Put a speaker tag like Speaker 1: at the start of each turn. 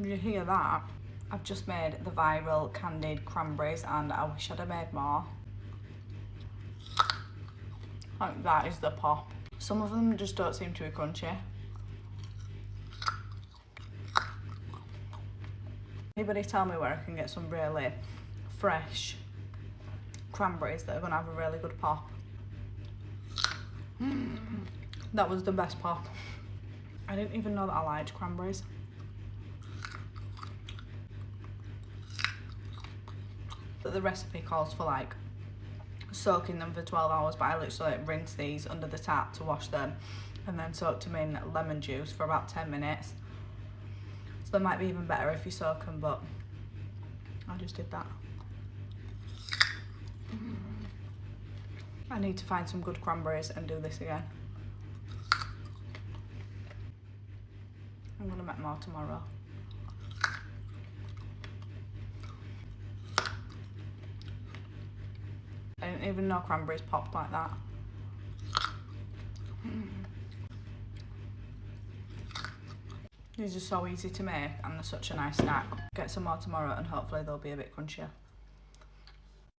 Speaker 1: You hear that? I've just made the viral candied cranberries and I wish I'd have made more. Like, that is the pop. Some of them just don't seem to be crunchy. Anybody tell me where I can get some really fresh cranberries that are gonna have a really good pop? That was the best pop. I didn't even know that I liked cranberries. But the recipe calls for like soaking them for 12 hours, but I literally rinse these under the tap to wash them and then soak them in lemon juice for about 10 minutes. So they might be even better if you soak them, but I just did that. I need to find some good cranberries and do this again. I'm gonna make more tomorrow. I didn't even know cranberries popped like that. These are so easy to make and they're such a nice snack. Get some more tomorrow and hopefully they'll be a bit crunchier.